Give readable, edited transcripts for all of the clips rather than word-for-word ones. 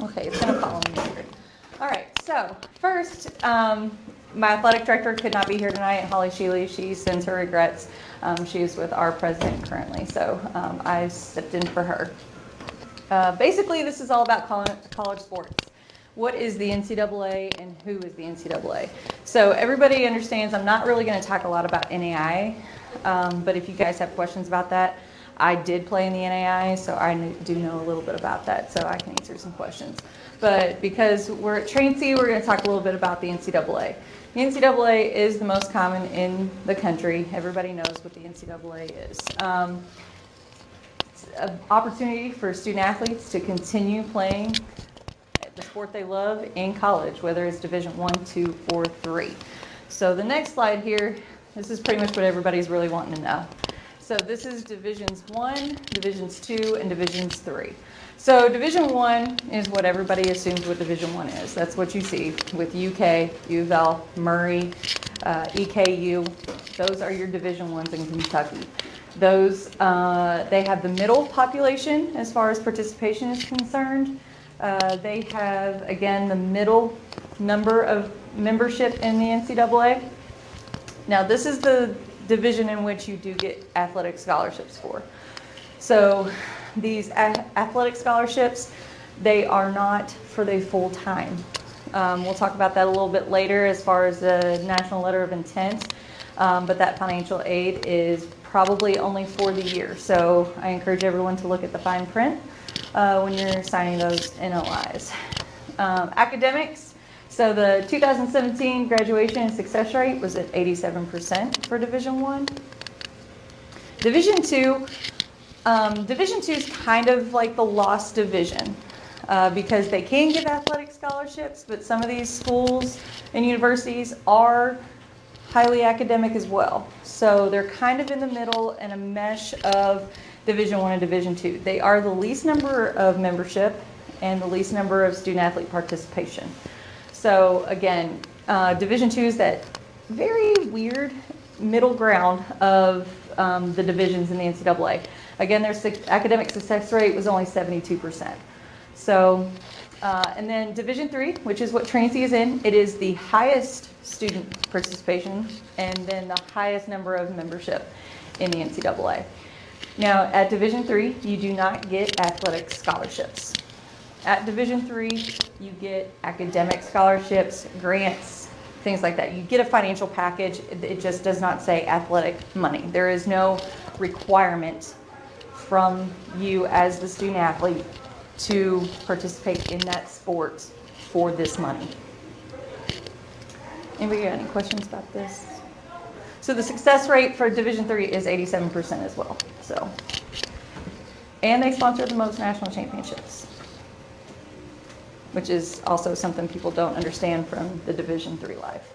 Okay, it's going to follow me here. All right, so first, my athletic director could not be here tonight, Holly Sheely. She sends her regrets. She is with our president currently, so I stepped in for her. Basically, this is all about college sports. What is the NCAA and who is the NCAA? So everybody understands I'm not really going to talk a lot about NAIA, but if you guys have questions about that, I did play in the NAIA, so I do know a little bit about that, so I can answer some questions. But because we're at Traincy, we're going to talk a little bit about the NCAA. The NCAA is the most common in the country. Everybody knows what the NCAA is. It's an opportunity for student athletes to continue playing the sport they love in college, whether it's Division I, II, or III. So the next slide here, this is pretty much what everybody's really wanting to know. So this is Divisions I, Divisions II, and Divisions III. So Division I is what everybody assumes what Division I is. That's what you see with UK, U of L, Murray, EKU. Those are your Division I's in Kentucky. Those, they have the middle population as far as participation is concerned. They have, again, the middle number of membership in the NCAA. Now, this is the division in which you do get athletic scholarships for. So these athletic scholarships, they are not for the full time. We'll talk about that a little bit later as far as the national letter of intent, but that financial aid is probably only for the year. So I encourage everyone to look at the fine print when you're signing those NOIs. Academics. So the 2017 graduation and success rate was at 87% for Division I. Division II, Division II is kind of like the lost division because they can give athletic scholarships, but some of these schools and universities are highly academic as well. So they're kind of in the middle and a mesh of Division I and Division II. They are the least number of membership and the least number of student athlete participation. So again, Division II is that very weird middle ground of the divisions in the NCAA. Again, their academic success rate was only 72%. So, and then Division III, which is what Traincy is in, it is the highest student participation and then the highest number of membership in the NCAA. Now, at Division III, you do not get athletic scholarships. At Division III, you get academic scholarships, grants, things like that. You get a financial package. It just does not say athletic money. There is no requirement from you as the student athlete to participate in that sport for this money. Anybody got any questions about this? So the success rate for Division III is 87% as well. So, and they sponsor the most national championships, which is also something people don't understand from the Division III life.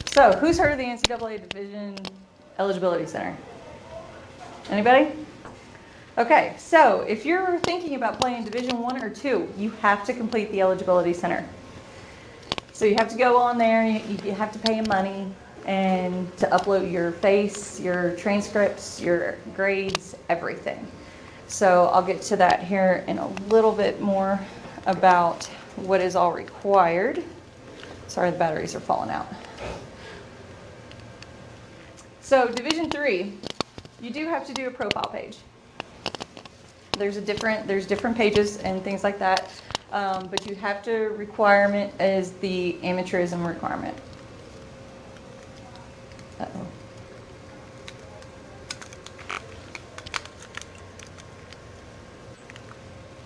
So, who's heard of the NCAA Division Eligibility Center? Anybody? Okay, so if you're thinking about playing Division I or II, you have to complete the Eligibility Center. So you have to go on there, you have to pay money and to upload your face, your transcripts, your grades, everything. So I'll get to that here in a little bit more about what is all required. Sorry, the batteries are falling out. So Division III, you do have to do a profile page. There's different pages and things like that, but you have to requirement is the amateurism requirement. Uh-oh.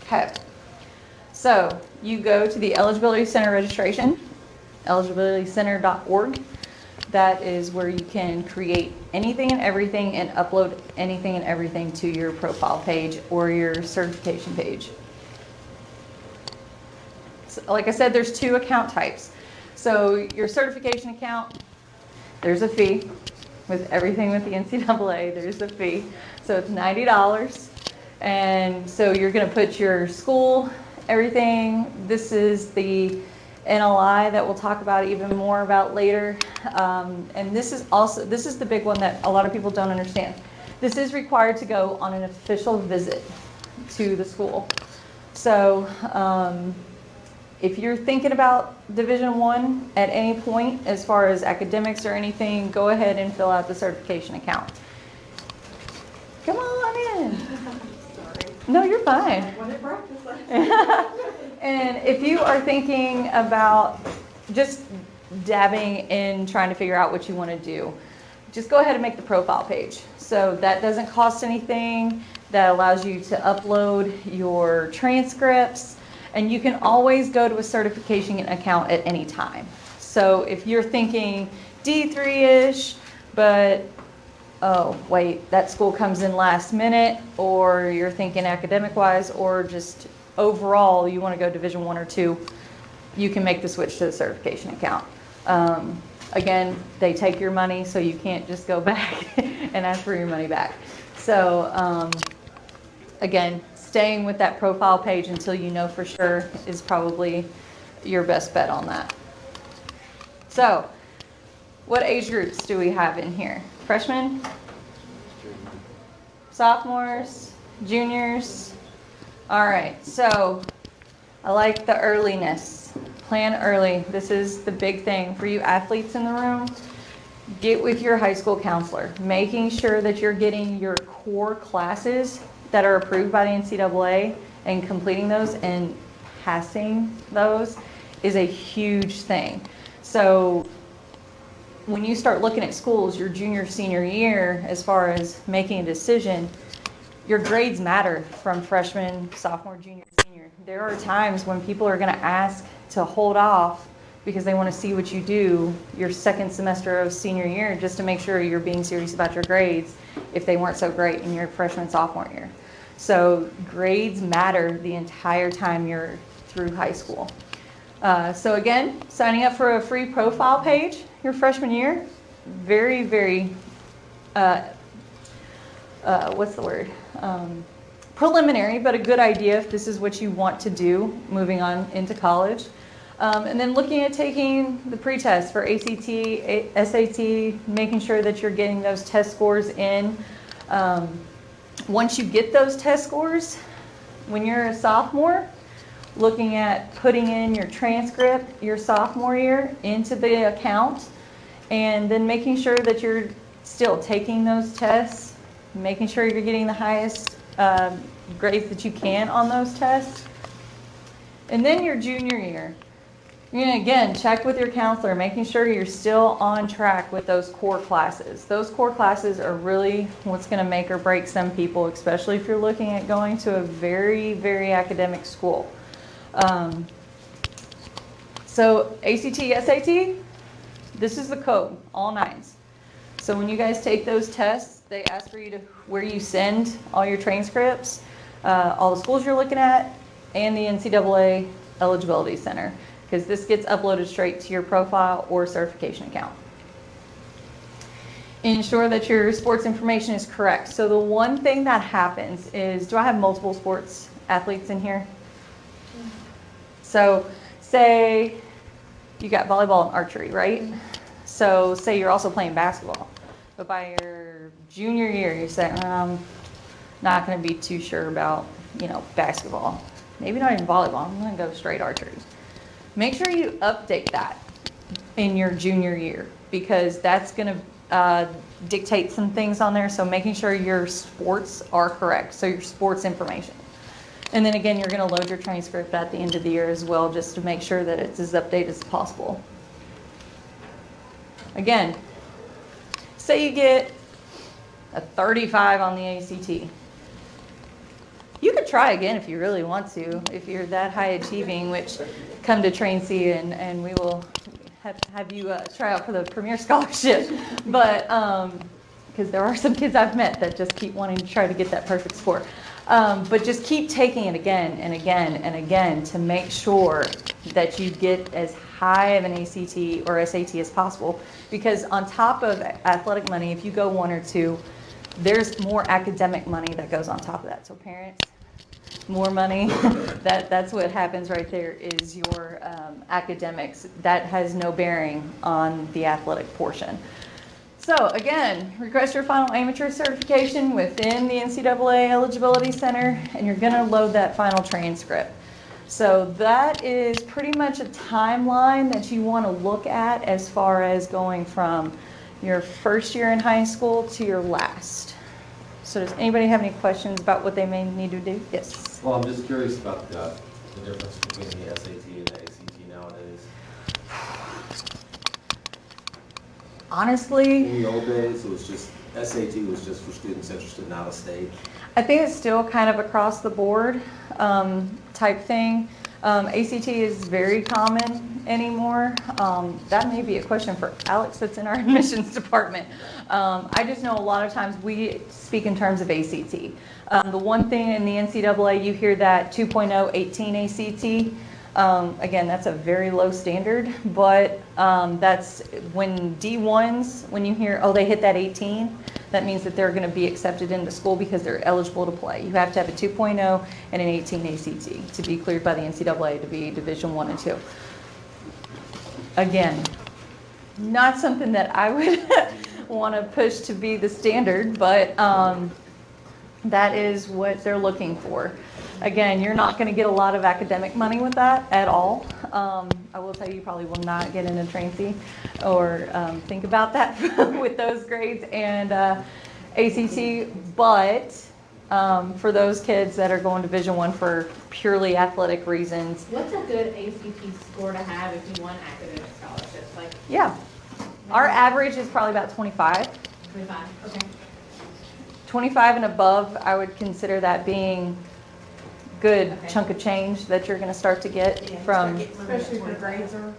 Okay, so you go to the Eligibility Center registration, eligibilitycenter.org. That is where you can create anything and everything and upload anything and everything to your profile page or your certification page. So, like I said, there's two account types. So your certification account, there's a fee. With everything with the NCAA, there's a fee. So it's $90. And so you're going to put your school, everything. This is the NLI that we'll talk about even more about later. And this is the big one that a lot of people don't understand. This is required to go on an official visit to the school. So if you're thinking about Division I at any point as far as academics or anything, go ahead and fill out the certification account. Come on in. Sorry. No, you're fine. I wanted breakfast. And if you are thinking about just dabbing in trying to figure out what you want to do, just go ahead and make the profile page. So that doesn't cost anything. That allows you to upload your transcripts, and you can always go to a certification account at any time. So if you're thinking D3-ish, but oh wait, that school comes in last minute, or you're thinking academic-wise, or just overall you want to go Division I or II, you can make the switch to the certification account. Again, they take your money, so you can't just go back and ask for your money back. So again, staying with that profile page until you know for sure is probably your best bet on that. So what age groups do we have in here? Freshmen? Sophomores? Juniors? All right, so I like the earliness. Plan early. This is the big thing for you athletes in the room. Get with your high school counselor, making sure that you're getting your core classes that are approved by the NCAA and completing those and passing those is a huge thing. So when you start looking at schools your junior, senior year, as far as making a decision, your grades matter from freshman, sophomore, junior, senior. There are times when people are going to ask to hold off because they want to see what you do your second semester of senior year just to make sure you're being serious about your grades if they weren't so great in your freshman, sophomore year. So grades matter the entire time you're through high school. So again, signing up for a free profile page your freshman year, very, very, what's the word? Preliminary, but a good idea if this is what you want to do moving on into college. And then looking at taking the pretest for ACT, SAT, making sure that you're getting those test scores in. Once you get those test scores, when you're a sophomore, looking at putting in your transcript your sophomore year into the account, and then making sure that you're still taking those tests, making sure you're getting the highest grades that you can on those tests. And then your junior year, you're going to again check with your counselor, making sure you're still on track with those core classes. Those core classes are really what's going to make or break some people, especially if you're looking at going to a very, very academic school. So ACT, SAT, this is the code, all nines. So when you guys take those tests, they ask for you to where you send all your transcripts, all the schools you're looking at, and the NCAA Eligibility Center, because this gets uploaded straight to your profile or certification account. Ensure that your sports information is correct. So the one thing that happens is, do I have multiple sports athletes in here? So say you got volleyball and archery, right? So say you're also playing basketball, but by your junior year, you say, I'm not going to be too sure about, basketball. Maybe not even volleyball. I'm going to go straight archery. Make sure you update that in your junior year, because that's going to dictate some things on there. So making sure your sports are correct. So your sports information. And then again, you're going to load your transcript at the end of the year as well, just to make sure that it's as updated as possible. Again, say you get a 35 on the ACT. You could try again if you really want to, if you're that high achieving, which come to Train C and we will have you try out for the Premier Scholarship. But because there are some kids I've met that just keep wanting to try to get that perfect score. But just keep taking it again and again and again to make sure that you get as high of an ACT or SAT as possible. Because on top of athletic money, if you go 1 or 2, there's more academic money that goes on top of that. So parents, more money, that's what happens right there is your academics. That has no bearing on the athletic portion. So again, request your final amateur certification within the NCAA Eligibility Center, and you're gonna load that final transcript. So that is pretty much a timeline that you wanna look at as far as going from your first year in high school to your last. So does anybody have any questions about what they may need to do? Yes. Well, I'm just curious about the difference between the SAT and the ACT nowadays. Honestly, In the old days, it was just, SAT was just for students interested in out of state. I think it's still kind of across the board type thing. ACT is very common anymore. That may be a question for Alex that's in our admissions department. I just know a lot of times we speak in terms of ACT. The one thing in the NCAA, you hear that 2.0 18 ACT. Again, that's a very low standard, but that's when D1s, when you hear, oh, they hit that 18, that means that they're going to be accepted into school because they're eligible to play. You have to have a 2.0 and an 18 ACT to be cleared by the NCAA to be Division I and II. Again, not something that I would want to push to be the standard, but that is what they're looking for. Again, you're not going to get a lot of academic money with that at all. I will tell you, you probably will not get into Traincy or think about that with those grades and ACT. But for those kids that are going to Division I for purely athletic reasons, What's a good ACT score to have if you want academic scholarships? Like yeah, our average is probably about 25. 25. Okay. 25 and above, I would consider that being good Okay. chunk of change that you're going to start to get from. Especially for grades or.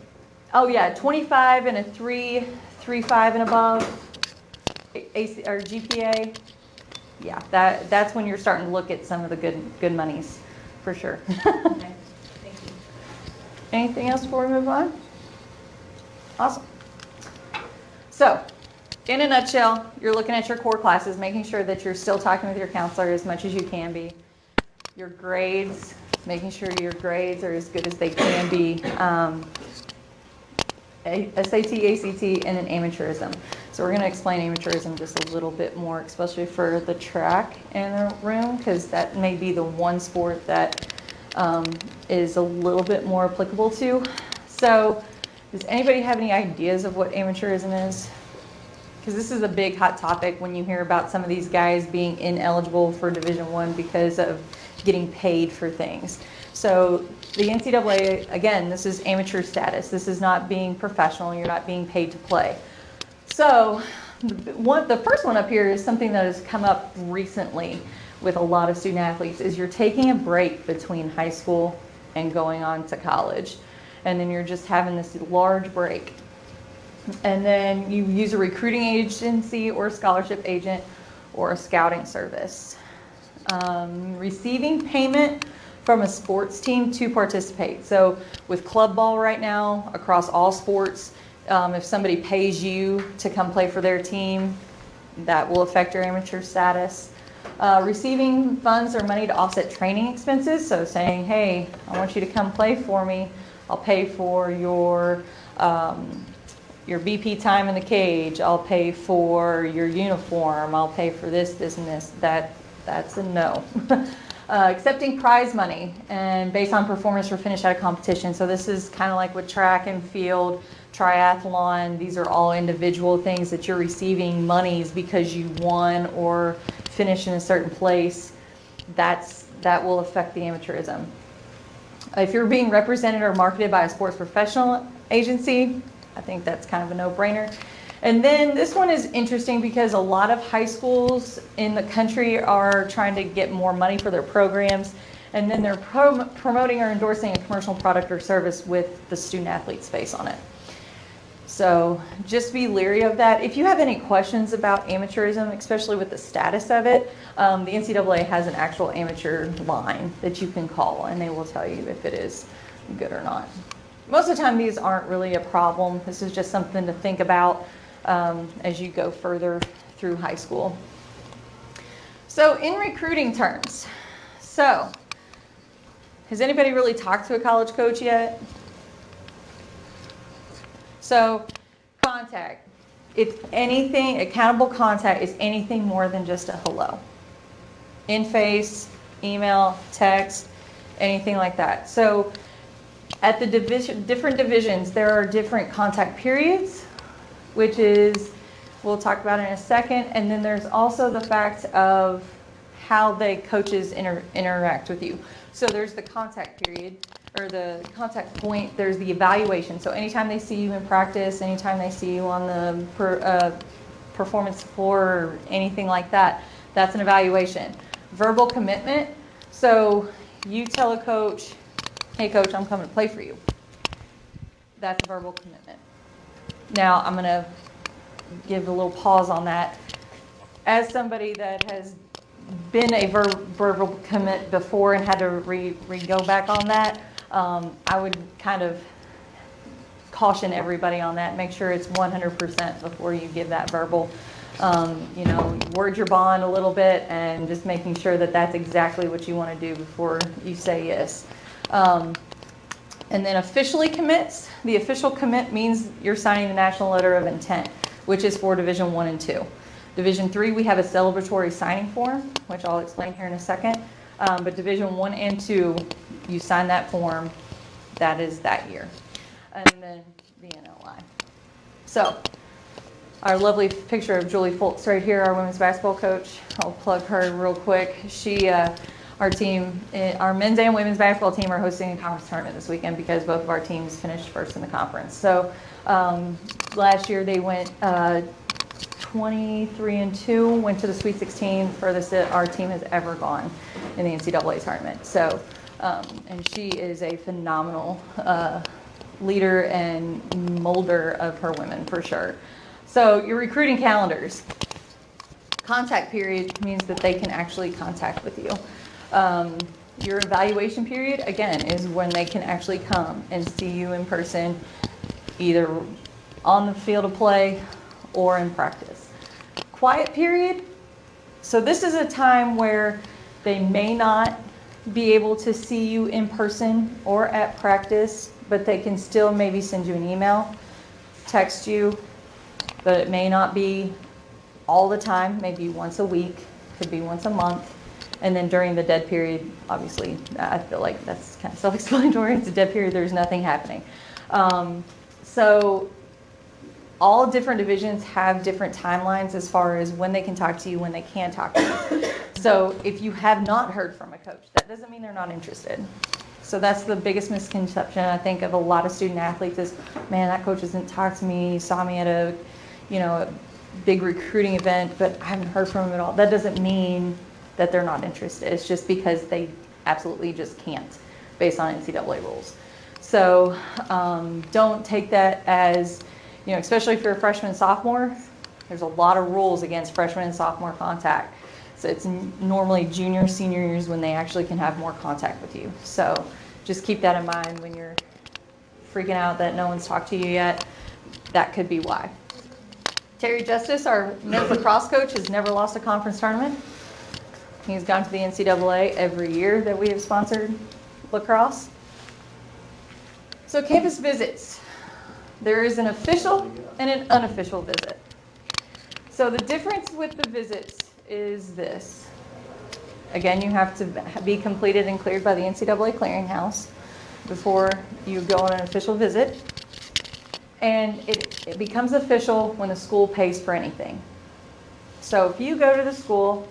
Oh yeah, 25 and a 3.5 and above, AC or GPA. Yeah, that's when you're starting to look at some of the good monies, for sure. Okay. Thank you. Anything else before we move on? Awesome. So, in a nutshell, you're looking at your core classes, making sure that you're still talking with your counselor as much as you can be. Your grades, making sure your grades are as good as they can be. SAT, ACT, and then amateurism. So we're going to explain amateurism just a little bit more, especially for the track in the room, because that may be the one sport that is a little bit more applicable to. So does anybody have any ideas of what amateurism is? Because this is a big hot topic when you hear about some of these guys being ineligible for Division I because of getting paid for things. So the NCAA, again, this is amateur status. This is not being professional. You're not being paid to play. So the first one up here is something that has come up recently with a lot of student athletes is you're taking a break between high school and going on to college. And then you're just having this large break. And then you use a recruiting agency or a scholarship agent or a scouting service. Receiving payment from a sports team to participate. So with club ball right now, across all sports, if somebody pays you to come play for their team, that will affect your amateur status. Receiving funds or money to offset training expenses. So saying, hey, I want you to come play for me. I'll pay for your BP time in the cage. I'll pay for your uniform. I'll pay for this, this, and this. That's a no. Accepting prize money and based on performance or finish at a competition. So this is kind of like with track and field, triathlon. These are all individual things that you're receiving monies because you won or finished in a certain place. That will affect the amateurism. If you're being represented or marketed by a sports professional agency, I think that's kind of a no-brainer. And then this one is interesting because a lot of high schools in the country are trying to get more money for their programs, and then they're promoting or endorsing a commercial product or service with the student athlete's face on it. So just be leery of that. If you have any questions about amateurism, especially with the status of it, the NCAA has an actual amateur line that you can call, and they will tell you if it is good or not. Most of the time, these aren't really a problem. This is just something to think about as you go further through high school. So in recruiting terms, so has anybody really talked to a college coach yet? So contact It's anything, accountable contact is anything more than just a hello. In face, email, text, anything like that. So at the different divisions, there are different contact periods, which is, we'll talk about in a second. And then there's also the fact of how the coaches interact with you. So there's the contact period, or the contact point, there's the evaluation. So anytime they see you in practice, anytime they see you on the performance floor or anything like that, that's an evaluation. Verbal commitment, so you tell a coach, hey coach, I'm coming to play for you. That's a verbal commitment. Now I'm gonna give a little pause on that. As somebody that has been a verbal commit before and had to go back on that, I would kind of caution everybody on that. Make sure it's 100% before you give that verbal. Word your bond a little bit and just making sure that that's exactly what you want to do before you say yes. And then officially commits. The official commit means you're signing the national letter of intent, which is for Division 1 and 2. Division 3, we have a celebratory signing form, which I'll explain here in a second. But Division 1 and 2, you sign that form, that is that year. And then the NLI. So, our lovely picture of Julie Foltz right here, our women's basketball coach. I'll plug her real quick. She, our team, our men's and women's basketball team are hosting a conference tournament this weekend because both of our teams finished first in the conference. So last year they went 23-2, went to the Sweet 16, furthest that our team has ever gone in the NCAA tournament. So, and she is a phenomenal leader and molder of her women for sure. So your recruiting calendars. Contact period means that they can actually contact with you. Your evaluation period, again, is when they can actually come and see you in person, either on the field of play or in practice. Quiet period. So this is a time where they may not be able to see you in person or at practice, but they can still maybe send you an email, text you, but it may not be all the time, maybe once a week, could be once a month. And then during the dead period, obviously, I feel like that's kind of self-explanatory. It's a dead period, there's nothing happening. So all different divisions have different timelines as far as when they can talk to you, when they can talk to you. So if you have not heard from a coach, that doesn't mean they're not interested. So that's the biggest misconception, I think, of a lot of student athletes is, man, that coach hasn't talked to me, he saw me at a big recruiting event, but I haven't heard from him at all. That doesn't mean that they're not interested. It's just because they absolutely just can't based on NCAA rules. So don't take that as, especially if you're a freshman and sophomore, there's a lot of rules against freshman and sophomore contact. So it's normally junior, senior years when they actually can have more contact with you. So just keep that in mind when you're freaking out that no one's talked to you yet. That could be why. Terry Justice, our men's lacrosse coach, has never lost a conference tournament. He's gone to the NCAA every year that we have sponsored lacrosse. So campus visits. There is an official and an unofficial visit. So the difference with the visits is this. Again, you have to be completed and cleared by the NCAA clearinghouse before you go on an official visit. And it becomes official when the school pays for anything. So if you go to the school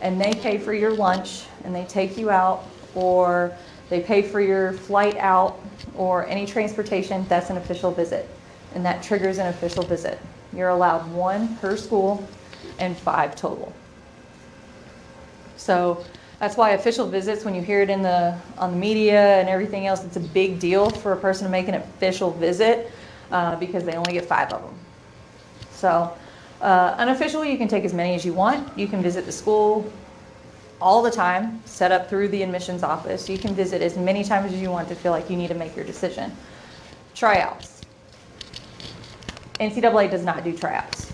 and they pay for your lunch and they take you out, or they pay for your flight out or any transportation, that's an official visit. And that triggers an official visit. You're allowed 1 per school and 5 total. So that's why official visits, when you hear it on the media and everything else, it's a big deal for a person to make an official visit. Because they only get 5 of them. So unofficial, you can take as many as you want. You can visit the school all the time, set up through the admissions office. You can visit as many times as you want to feel like you need to make your decision. Tryouts. NCAA does not do tryouts.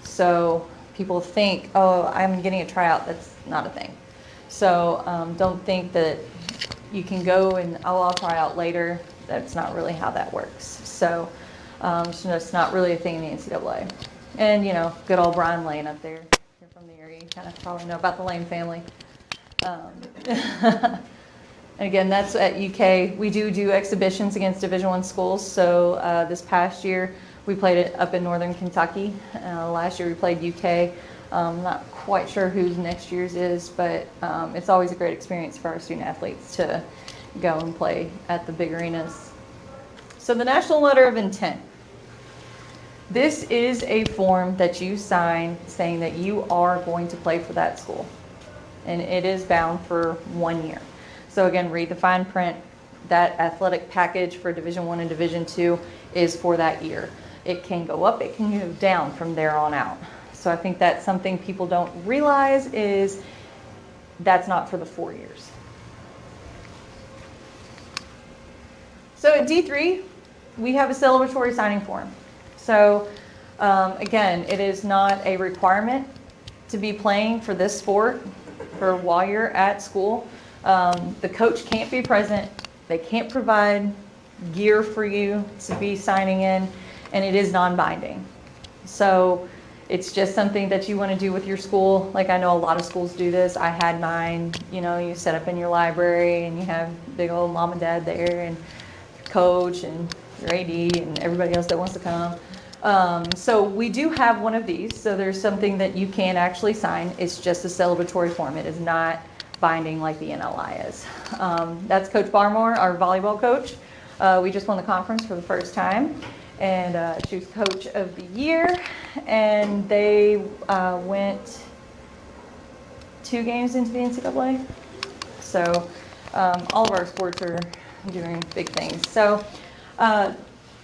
So people think, oh, I'm getting a tryout. That's not a thing. So don't think that you can go and, oh, I'll try out later. That's not really how that works. So it's not really a thing in the NCAA. And, good old Brian Lane up there. If you're from the area, you kind of probably know about the Lane family. And again, that's at UK. We do exhibitions against Division I schools. So this past year, we played it up in Northern Kentucky. Last year, we played UK. Not quite sure whose next year's is, but it's always a great experience for our student athletes to go and play at the big arenas. So the National Letter of Intent. This is a form that you sign saying that you are going to play for that school. And it is bound for 1 year. So again, read the fine print. That athletic package for Division I and Division II is for that year. It can go up, it can go down from there on out. So I think that's something people don't realize is that's not for the 4 years. So at D3, we have a celebratory signing form. So again, it is not a requirement to be playing for this sport for while you're at school. The coach can't be present. They can't provide gear for you to be signing in, and it is non-binding. So it's just something that you want to do with your school. Like I know a lot of schools do this. I had mine, you set up in your library and you have big old mom and dad there and your coach and your AD and everybody else that wants to come. So we do have one of these. So there's something that you can actually sign. It's just a celebratory form. It is not binding like the NLI is. That's Coach Barmore, our volleyball coach. We just won the conference for the first time. And she was Coach of the Year. And they went 2 games into the NCAA. So all of our sports are doing big things. So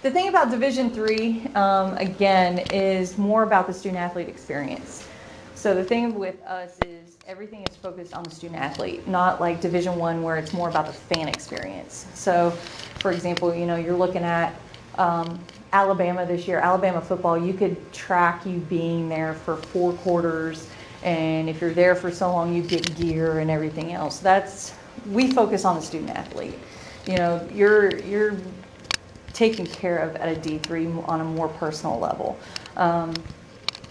the thing about Division III, again, is more about the student athlete experience. So the thing with us is everything is focused on the student athlete, not like Division I where it's more about the fan experience. So for example, you're looking at Alabama this year, Alabama football, you could track you being there for 4 quarters. And if you're there for so long, you get gear and everything else. We focus on the student athlete. You're taken care of at a D3 on a more personal level.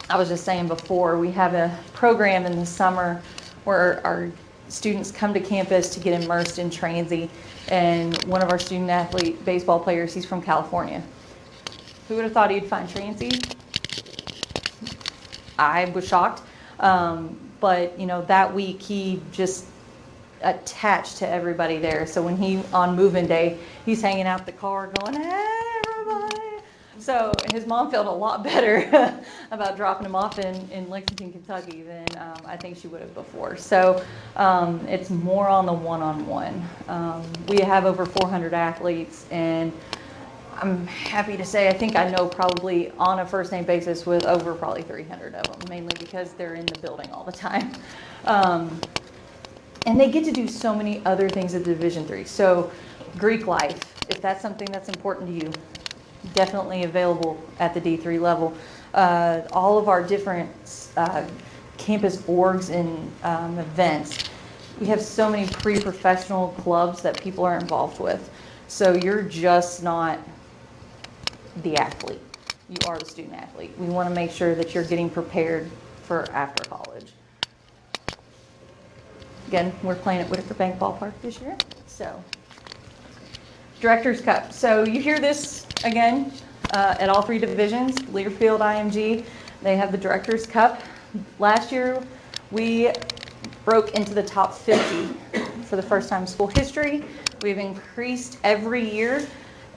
I was just saying before, we have a program in the summer where our students come to campus to get immersed in transy, and one of our student athlete baseball players, he's from California. Who would have thought he'd find transy? I was shocked. But that week he just attached to everybody there. So when on move-in day, he's hanging out the car going, "Hey, everybody." So his mom felt a lot better about dropping him off in Lexington, Kentucky than I think she would have before. So it's more on the one-on-one. We have over 400 athletes, and I'm happy to say I think I know probably on a first name basis with over probably 300 of them, mainly because they're in the building all the time. And they get to do so many other things at Division III. So Greek life, if that's something that's important to you, definitely available at the D3 level. All of our different campus orgs and events. We have so many pre-professional clubs that people are involved with. So you're just not the athlete. You are the student athlete. We want to make sure that you're getting prepared for after college. Again, we're playing at Whitaker Bank Ballpark this year. So, Director's Cup. So you hear this again at all 3 divisions. Learfield, IMG, they have the Director's Cup. Last year, we broke into the top 50 for the first time in school history. We've increased every year,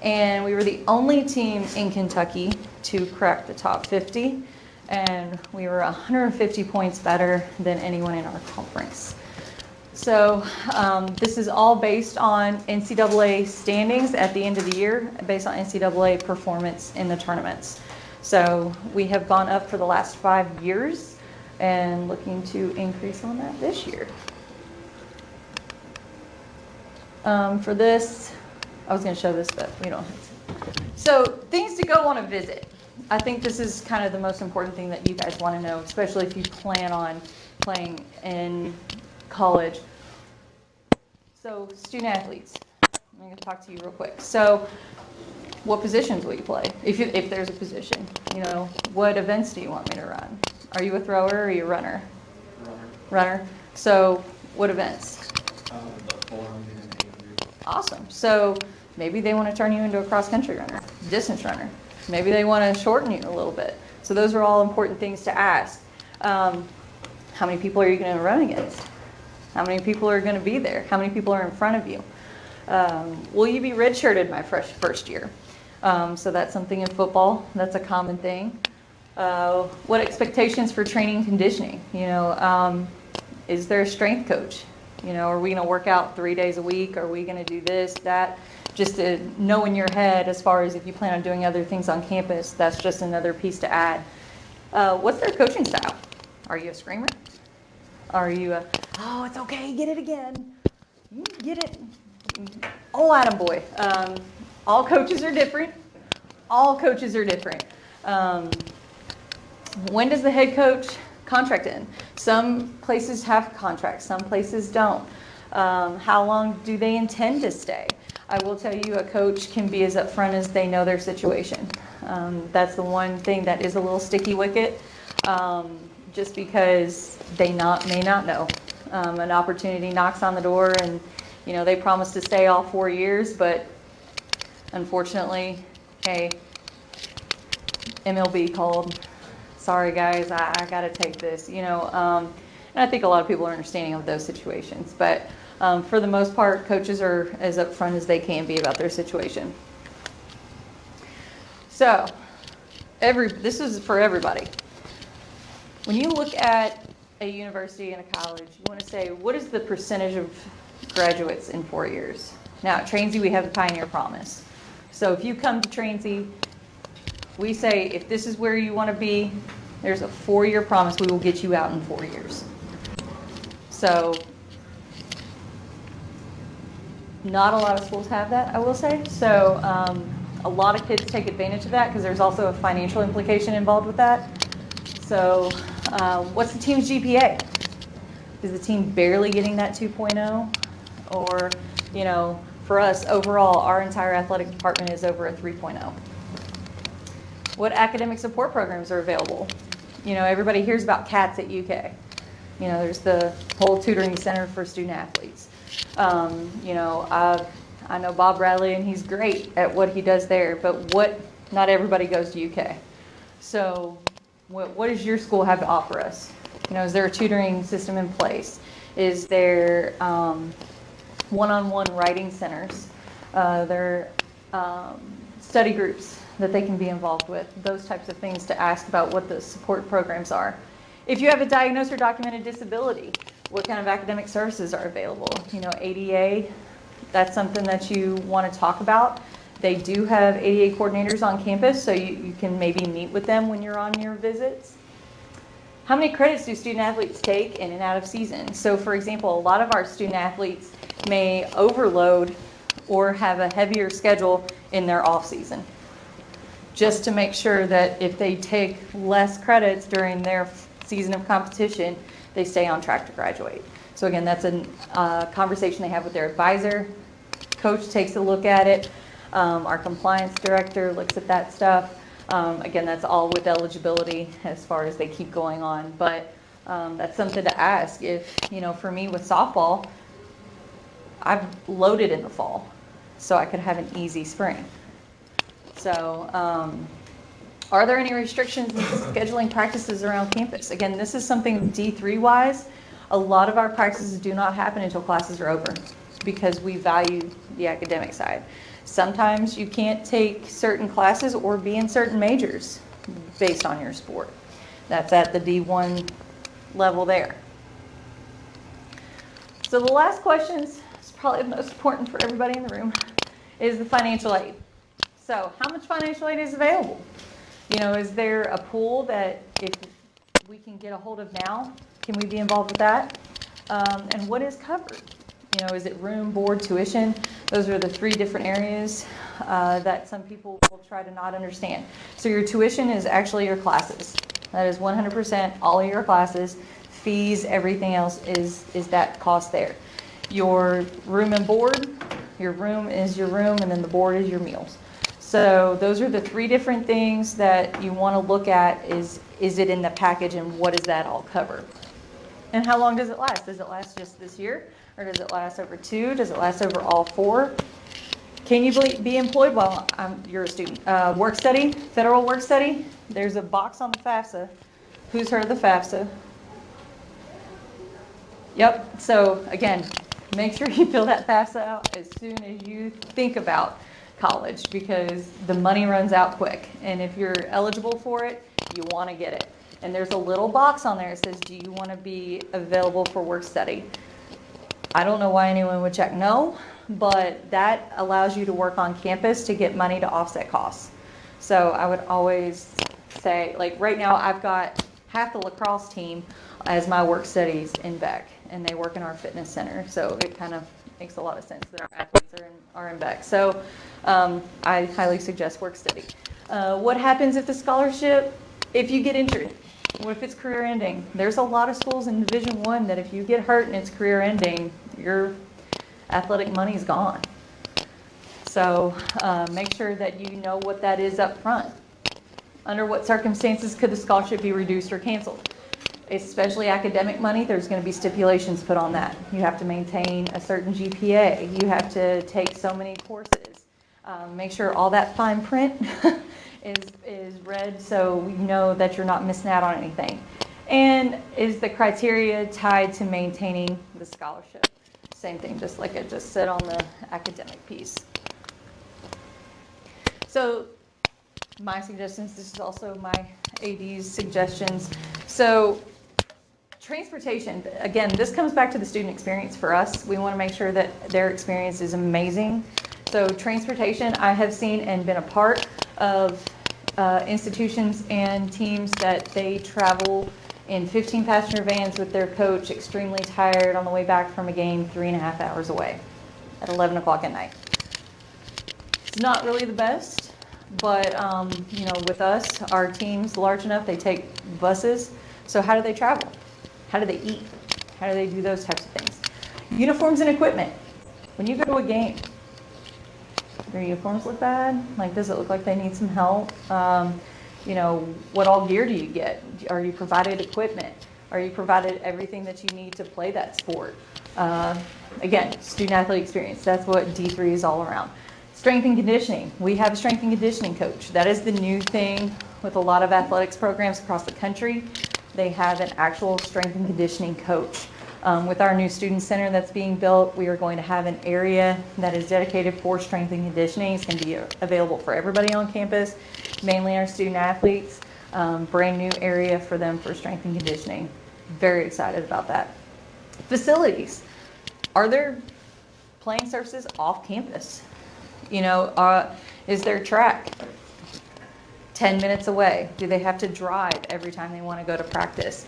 and we were the only team in Kentucky to crack the top 50, and we were 150 points better than anyone in our conference. So this is all based on NCAA standings at the end of the year, based on NCAA performance in the tournaments. So we have gone up for the last 5 years and looking to increase on that this year. For this, I was going to show this, but we don't have to. So things to go on a visit. I think this is kind of the most important thing that you guys want to know, especially if you plan on playing in college. So student athletes, I'm going to talk to you real quick. So What positions will you play? If there's a position, what events do you want me to run? Are you a thrower or are you a runner? Runner. So what events? The 400 and 800. Awesome. So maybe they want to turn you into a cross-country runner, distance runner. Maybe they want to shorten you a little bit. So those are all important things to ask. How many people are you going to run against? How many people are going to be there? How many people are in front of you? Will you be redshirted my first year? So that's something in football. That's a common thing. What expectations for training and conditioning? Is there a strength coach? Are we going to work out 3 days a week? Are we going to do this, that? Just to know in your head, as far as if you plan on doing other things on campus, that's just another piece to add. What's their coaching style? Are you a screamer? Are you oh, it's okay, get it again. You get it. Oh, attaboy. All coaches are different. All coaches are different. When does the head coach contract end? Some places have contracts, some places don't. How long do they intend to stay? I will tell you, a coach can be as upfront as they know their situation. That's the one thing that is a little sticky wicket, just because they may not know. An opportunity knocks on the door and they promise to stay all 4 years, but unfortunately, hey, MLB called. Sorry guys, I got to take this. And I think a lot of people are understanding of those situations. But for the most part, coaches are as upfront as they can be about their situation. So, this is for everybody. When you look at a university and a college, you want to say, what is the percentage of graduates in 4 years? Now, at Trainsy, we have the Pioneer Promise. So if you come to Trainsy, we say, if this is where you want to be, there's a 4-year promise. We will get you out in 4 years. So not a lot of schools have that, I will say. So a lot of kids take advantage of that because there's also a financial implication involved with that. So what's the team's GPA? Is the team barely getting that 2.0? Or, for us, overall, our entire athletic department is over a 3.0. What academic support programs are available? Everybody hears about CATS at UK. There's the whole tutoring center for student athletes. I know Bob Bradley, and he's great at what he does there, but not everybody goes to UK. So what does your school have to offer us? Is there a tutoring system in place? Is there one-on-one writing centers? There are study groups that they can be involved with, those types of things to ask about what the support programs are. If you have a diagnosed or documented disability, what kind of academic services are available? ADA, that's something that you want to talk about. They do have ADA coordinators on campus, so you can maybe meet with them when you're on your visits. How many credits do student athletes take in and out of season? So for example, a lot of our student athletes may overload or have a heavier schedule in their off season, just to make sure that if they take less credits during their season of competition, they stay on track to graduate. So again, that's a conversation they have with their advisor. Coach takes a look at it. Our compliance director looks at that stuff. Again, that's all with eligibility as far as they keep going on. But that's something to ask. If, for me with softball, I've loaded in the fall so I could have an easy spring. So are there any restrictions in scheduling practices around campus? Again, this is something D3-wise. A lot of our practices do not happen until classes are over because we value the academic side. Sometimes you can't take certain classes or be in certain majors based on your sport. That's at the D1 level there. So the last question is probably the most important for everybody in the room, is the financial aid. So how much financial aid is available? Is there a pool that if we can get a hold of now, can we be involved with that? And what is covered? Is it room, board, tuition? Those are the 3 different areas that some people will try to not understand. So your tuition is actually your classes. That is 100% all of your classes. Fees, everything else is that cost there. Your room and board, your room is your room, and then the board is your meals. So those are the three different things that you want to look at is it in the package and what does that all cover? And how long does it last? Does it last just this year? Or does it last over 2? Does it last over all 4? Can you be employed while you're a student? Work study, federal work study, there's a box on the FAFSA. Who's heard of the FAFSA? Yep, so again, make sure you fill that FAFSA out as soon as you think about college because the money runs out quick. And if you're eligible for it, you want to get it. And there's a little box on there that says, do you want to be available for work study? I don't know why anyone would check no, but that allows you to work on campus to get money to offset costs. So I would always say, like right now I've got half the lacrosse team as my work studies in Beck, and they work in our fitness center. So it kind of makes a lot of sense that our athletes are in Beck. So I highly suggest work study. What happens if the scholarship, if you get injured? What if it's career ending? There's a lot of schools in Division I that if you get hurt and it's career ending, your athletic money is gone. So make sure that you know what that is up front. Under what circumstances could the scholarship be reduced or canceled? Especially academic money, there's going to be stipulations put on that. You have to maintain a certain GPA. You have to take so many courses. Make sure all that fine print is read so you know that you're not missing out on anything. And is the criteria tied to maintaining the scholarship? Same thing, just like I just said on the academic piece. So my suggestions, this is also my AD's suggestions. So transportation, again, this comes back to the student experience for us. We want to make sure that their experience is amazing. So transportation, I have seen and been a part of institutions and teams that they travel in 15-passenger vans with their coach, extremely tired on the way back from a game 3.5 hours away at 11 o'clock at night. It's not really the best, but you know, with us, our team's large enough, they take buses. So how do they travel? How do they eat? How do they do those types of things? Uniforms and equipment. When you go to a game, their uniforms look bad? Like, does it look like they need some help? You know, what all gear do you get? Are you provided equipment? Are you provided everything that you need to play that sport? Again, student athlete experience. That's what D3 is all around. Strength and conditioning. We have a strength and conditioning coach. That is the new thing with a lot of athletics programs across the country. They have an actual strength and conditioning coach. With our new student center that's being built, we are going to have an area that is dedicated for strength and conditioning. It's going to be available for everybody on campus, mainly our student athletes. Brand new area for them for strength and conditioning. Very excited about that. Facilities. Are there playing surfaces off campus? You know, is there track 10 minutes away? Do they have to drive every time they want to go to practice?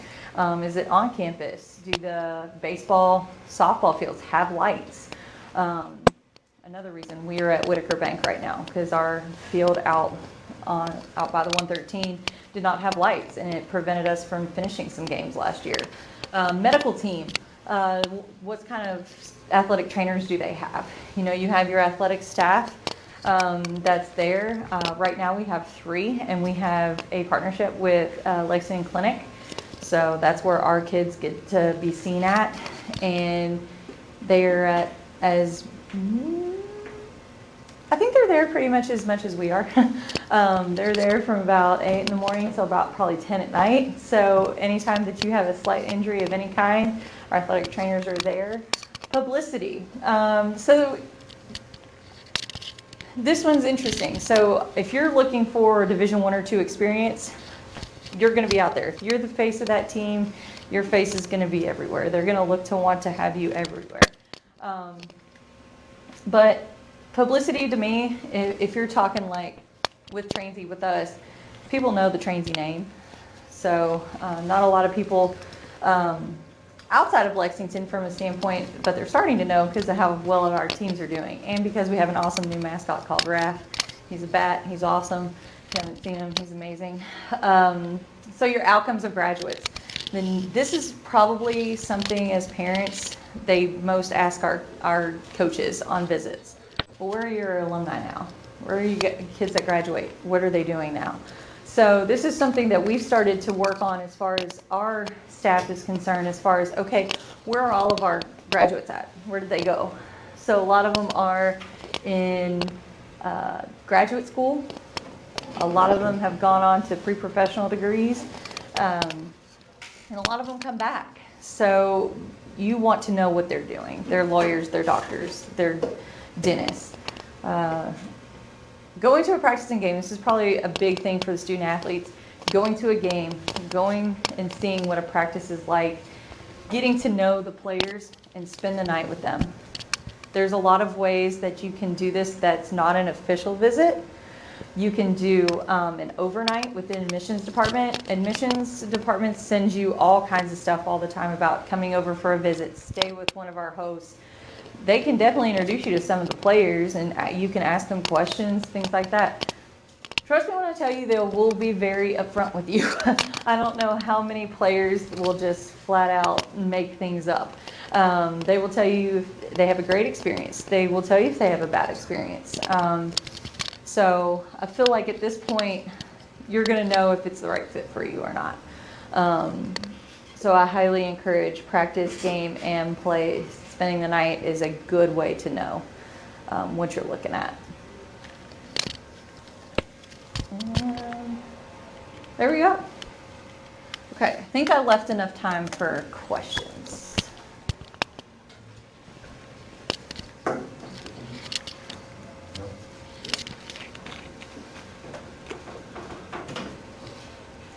Is it on campus? Do the baseball, softball fields have lights? Another reason we are at Whitaker Bank right now, because our field out by the 113 did not have lights, and it prevented us from finishing some games last year. Medical team, what kind of athletic trainers do they have? You know, you have your athletic staff that's there. Right now we have 3, and we have a partnership with Lexington Clinic. So that's where our kids get to be seen at, and they're at I think they're there pretty much as we are. They're there from about 8 in the morning till about probably 10 at night. So anytime that you have a slight injury of any kind, our athletic trainers are there. Publicity. So this one's interesting. So if you're looking for Division I or II experience, you're going to be out there. If you're the face of that team, your face is going to be everywhere. They're going to look to want to have you everywhere. But publicity to me, if you're talking like with Trainsy, with us, people know the Trainsy name. So not a lot of people outside of Lexington from a standpoint, but they're starting to know because of how well our teams are doing. And because we have an awesome new mascot called Raph. He's a bat. He's awesome. If you haven't seen him, he's amazing. So your outcomes of graduates. Then this is probably something as parents they most ask our coaches on visits. Well, where are your alumni now? Where are you kids that graduate? What are they doing now? So this is something that we've started to work on as far as our staff is concerned, as far as, okay, where are all of our graduates at? Where did they go? So a lot of them are in graduate school. A lot of them have gone on to pre-professional degrees. And a lot of them come back. So you want to know what they're doing. They're lawyers, they're doctors, they're dentists. Going to a practicing game, this is probably a big thing for the student athletes. Going to a game, going and seeing what a practice is like, getting to know the players and spend the night with them. There's a lot of ways that you can do this that's not an official visit. You can do an overnight with the admissions department. Admissions department sends you all kinds of stuff all the time about coming over for a visit, stay with one of our hosts. They can definitely introduce you to some of the players and you can ask them questions, things like that. Trust me when I tell you they will be very upfront with you. I don't know how many players will just flat out make things up. They will tell you if they have a great experience. They will tell you if they have a bad experience. So I feel like at this point, you're going to know if it's the right fit for you or not. So I highly encourage practice, game, and play. Spending the night is a good way to know what you're looking at. And there we go. Okay, I think I left enough time for questions.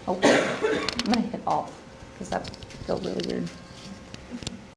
Oh, I'm gonna hit off because that feels really weird.